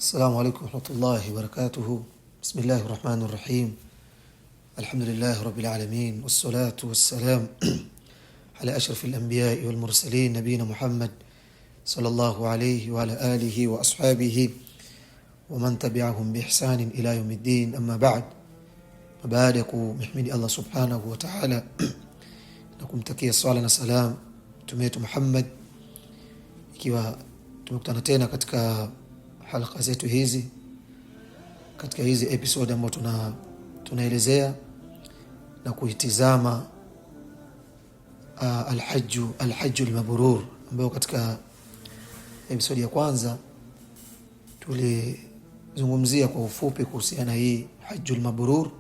السلام عليكم ورحمة الله وبركاته. بسم الله الرحمن الرحيم. الحمد لله رب العالمين، والصلاة والسلام على أشرف الأنبياء والمرسلين نبينا محمد صلى الله عليه وعلى آله وأصحابه ومن تبعهم بإحسان إلى يوم الدين. أما بعد، مبادئكم محمد الله سبحانه وتعالى نكم تكي الصلاة والسلام تميت محمد. Ikiwa tumekutana tena katika halqa zetu hizi, katika hizi episode ambazo tunaelezea na kuitizama al-hajj al-mabrur, ambayo katika episode ya kwanza tulizungumzia kwa ufupi kuhusiana hii hajj al-mabrur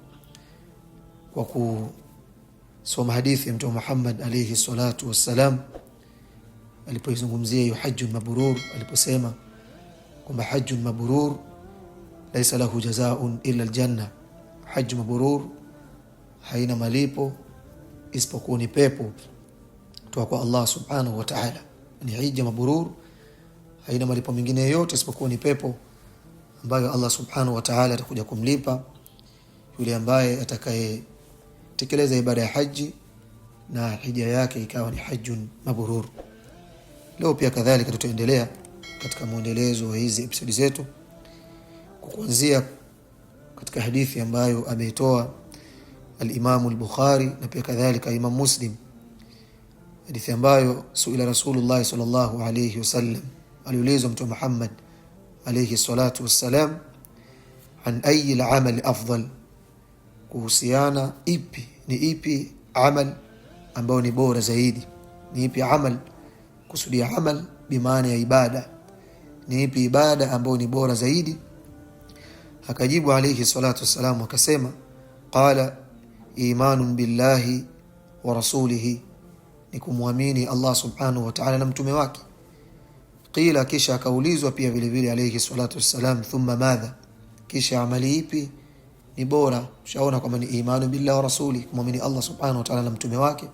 kwa kusoma hadithi ya Mtume Muhammad alayhi salatu wassalam alipoizungumzia hiyo hajj al-mabrur, aliposema kwamba hajj mabrur laysa lahu jazaa'un illa aljanna, hajj mabrur haina malipo isipokuwa ni pepo kutoka kwa Allah subhanahu wa ta'ala. Ni hija mabrur haina malipo mengine yote isipokuwa ni pepo ambayo Allah subhanahu wa ta'ala atakuja kumlipa yule ambaye atakayetekeleza ibada ya haji na hija yake ikawa ni hajjun mabrur. Leo pia kadhalika tutaendelea katika muendelezo wa hizi episodi zetu kuanzia katika hadithi ambayo ameitoa al-Imam al-Bukhari na pia kadhalika Imam Muslim, hadithi ambayo suila Rasulullah sallallahu alayhi wasallam, aliulizwa Mtume Muhammad alayhi salatu wassalam an ayi al-amal afdal, kuhusiana ipi amal ambayo ni bora zaidi, ni ipi amal, kusudia amal bimaana ya ibada, ni ipi ibada ambayo ni bora zaidi? Akajibu alayhi salatu wassalam akasema, qala imanun billahi wa rasulihi, ni kumwamini Allah subhanahu wa ta'ala na mtume wake. Qila, kisha akaulizwa pia vile vile alayhi salatu wassalam, thumma madha, kisha amali ipi ni bora? Shaona kwamba ni imanu billahi wa rasulihi, kumwamini Allah subhanahu wa ta'ala na mtume wake,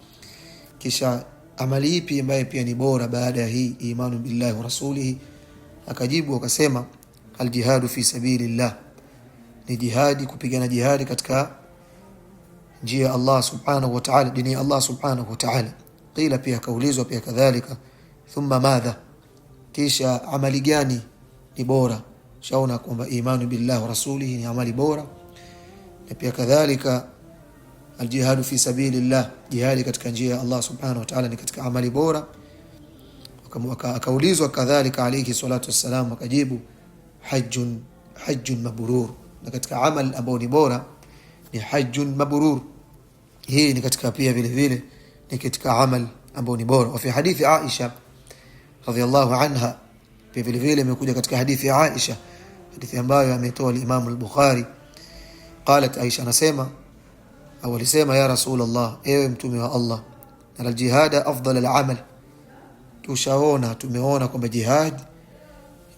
kisha amali ipi ambayo pia ni bora baada ya hii imanu billahi wa rasulihi? Akajibu akasema, al-jihadu fi sabilillah, ni jihadi, kupigana jihadi katika njia ya Allah subhanahu wa ta'ala, dini ya Allah subhanahu wa ta'ala. Qila, pia kaulizwa pia kadhalika, thumma madha, kisha amali gani ni bora? Shaona kwamba imanu billahi wa rasulihi ni amali bora, na pia kadhalika al-jihadu fi sabilillah, jihadi katika njia ya Allah subhanahu wa ta'ala ni katika amali bora. Akaulizwa kadhalika alayhi salatu wassalam akajibu, hajjun mabrur, na katika amal ambao ni bora ni hajjun mabrur. Hii ni katika pia vile vile ni katika amal ambao ni bora. Wa fi hadithi Aisha radhiyallahu anha, pia vile vile imekuja katika hadithi ya Aisha, hadithi ambayo ametoa al-Imam al-Bukhari. Qalat Aisha, anasema au alisema, ya Rasulullah, ewe mtume wa Allah, na al-jihada afdal al-amal, tumeona kwamba jihad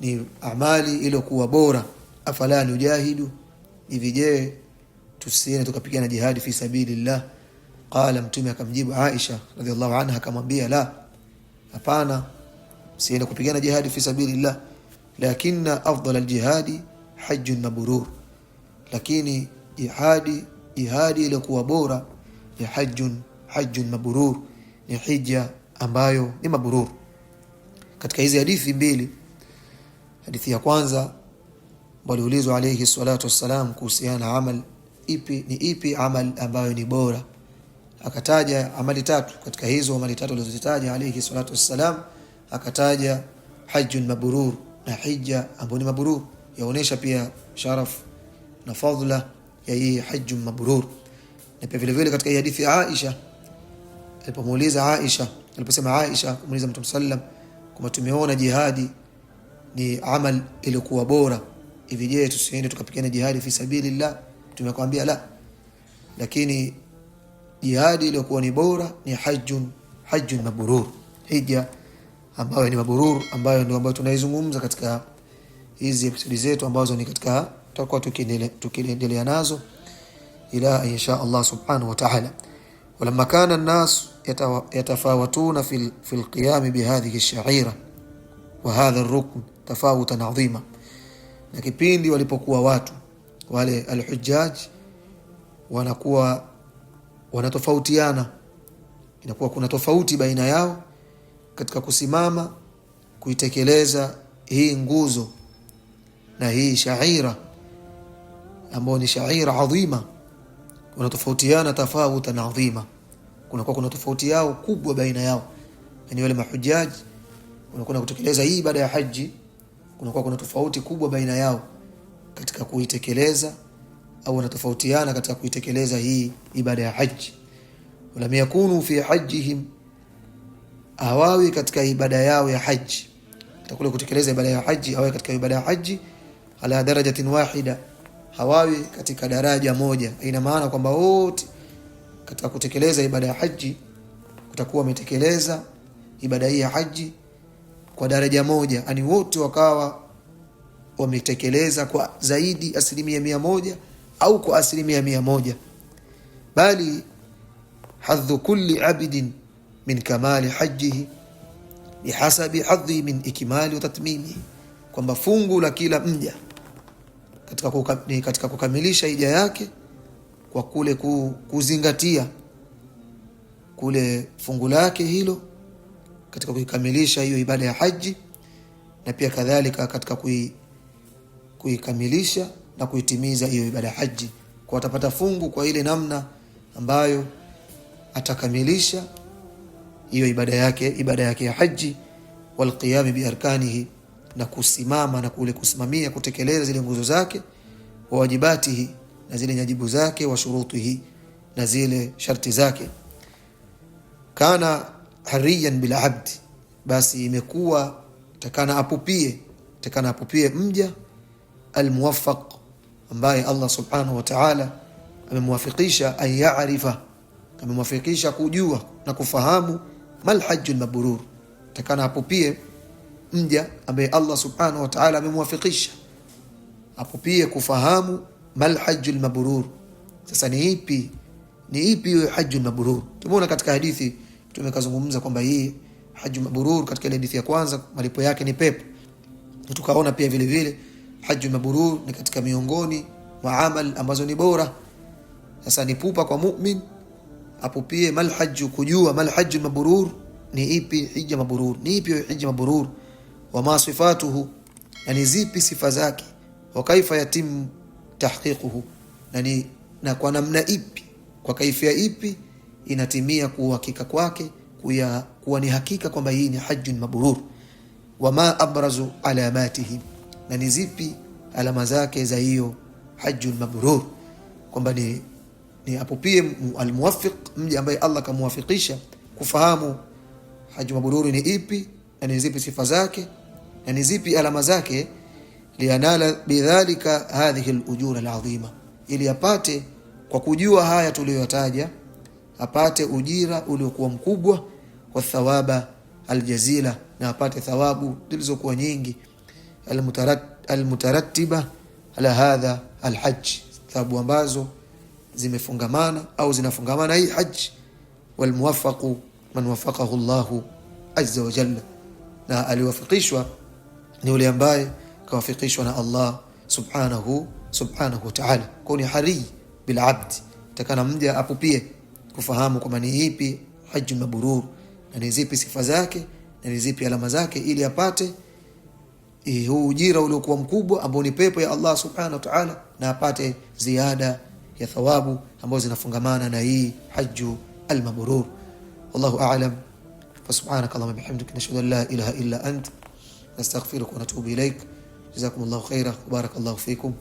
ni amali iliyokuwa bora, afala nujahidu, hivi je tusiende tukapigana jihadi fi sabilillah? Qala, mtume akamjibu Aisha radhiallahu anha akamwambia, la, hapana, siende kupigana jihadi fi sabilillah, lakinna afdal al-jihadi hajjun mabrur, lakini jihadi iliyokuwa bora ni hajjun mabrur, ni hija ambayo ni mabrur. Katika hizi hadithi mbili, hadithi ya kwanza waliulizwa alayhi salatu wassalam kuhusiana amal ipi amal ambayo ni bora, akataja amali tatu. Katika hizo amali tatu alizozitaja alayhi salatu wassalam akataja hajjun mabrur, na hija ambayo ni mabrur, yaonesha pia sharaf na fadhila ya hii hajjun mabrur. Na pia vile vile katika hadithi ya Aisha, aliposema Aisha kumuuliza Mtume sallam kama tumeona jihadi ni amal iliyokuwa bora, hivi je tusiende tukapigana jihadi fi sabilillah? Tumekwambia la, lakini jihadi iliyokuwa ni bora ni hajjun mabrur, hija ambayo ni mabrur, ambayo ndio ambayo tunaizungumza katika hizi episode zetu ambazo ni katika tutakuwa tukiendelea nazo ila insha Allah subhanahu wa ta'ala. Walamma kana an-nas yatafawatuna fi al-qiyam bihadhihi ash-sha'ira wa hadha ar-rukn tafawutan 'azima, na kipindi walipokuwa watu wale al-hujjaj wanakuwa wanatofautiana, inakuwa kuna tofauti baina yao katika kusimama kuitekeleza hii nguzo na hii shaira ambayo ni shaira adhima, wanatofautiana tofautan adhima, kuna tofauti yao kubwa baina yao. Yani wale mahujaji wanakwenda kutekeleza hii ibada ya haji, kuna tofauti kubwa baina yao katika kuitekeleza, au wanatofautiana katika kuitekeleza hii ibada ya haji. Walam yakunu fi hajjihim, hawawi katika ibada yao ya haji, katika kutekeleza ibada ya haji, hawawi katika ibada ya haji ala darajatin wahida, hawawi katika daraja moja. Ina maana kwamba wote katika kutekeleza ibada ya haji kutakuwa wametekeleza ibada hii ya haji kwa daraja moja, yani wote wakawa wametekeleza kwa zaidi 100% au kwa 100%, bali hadhu kulli abidin min kamali hajjihi bihasabi hadhi min ikmali wa tatmimi, kwamba fungu la kila mja katika kukamilisha hija yake kwa kule kuzingatia kule fungu lake hilo katika kuikamilisha hiyo ibada ya haji, na pia kadhalika katika kuikamilisha na kuitimiza hiyo ibada ya haji, kwa atapata fungu kwa ile namna ambayo atakamilisha hiyo ibada yake ya haji, wal qiyam bi arkanihi, na kusimama na kule kusimamia kutekeleza zile nguzo zake, wa wajibatihi, na zile nyajibu zake, wa shurutihi, na zile sharti zake. Kana hariyan bil abd, basi imekuwa takana apupie mja almuwaffaq, ambaye Allah subhanahu wa ta'ala amemwafikisha an ya'rifa, amemwafikisha kujua na kufahamu mal hajjul mabrur. Takana apupie mja ambaye Allah subhanahu wa ta'ala amemwafikisha apupie kufahamu mal hajjul mabrur. Sasa ni ipi hiyo hajjul mabrur? Tumeona katika hadithi tumekazungumza kwamba hii hajjul mabrur katika ile hadithi ya kwanza malipo yake ni pepo. Tukaona pia vile vile hajjul mabrur ni katika miongoni mwa amal ambazo ni bora. Sasa ni pupa kwa mu'min apupie mal hajju, kujua mal hajjul mabrur ni ipi, hija mabrur ni ipi, hija mabrur wa ma sifatuhu, yani zipi sifa zake, wa kaifa yatim tahqiquhu, na kwa namna ipi, kwa kaifia ipi inatimia kuhakika kwake, kuwa ni hakika kwamba hii ni hajjun mabrur. Wa ma abrazu alamatihi, na ni zipi alama zake za hiyo hajjun mabrur, kwamba ni apupie almuwaffiq, mja ambaye Allah kamuwafikisha kufahamu hajjun mabrur ni ipi, na ni zipi sifa zake, na ni zipi alama zake, lianala bidhalika hadhihi alujur alazima, ili apate kwa kujua haya tuliyotaja, apate ujira uliokuwa mkubwa, wa thawaba aljazila, na apate thawabu zilizokuwa nyingi, almutarattiba ala hadha alhajj, thawabu ambazo zimefungamana au zinafungamana hii haji. Walmuwaffaqu man waffaqahu Allahu azza wa jalla, na aliwafikishwa ni yule ambaye kawafikishwa na Allah subhanahu wa ta'ala. Kwa ni hari bil abd, takana mja apupie kufahamu kwamba ni ipi hajjul mabrur, na ni zipi sifa zake, na ni zipi alama zake, ili apate huu ujira uliokuwa mkubwa ambao ni pepo ya Allah subhanahu wa ta'ala, na apate ziada ya thawabu ambazo zinafungamana na hii hajju al-mabrur. Wallahu a'lam. Subhanaka Allahumma bihamdika, nashhadu an la ilaha illa ant, nastaghfiruka wa natubu ilaik. Jazakumullahu khairan, barakallahu fikum.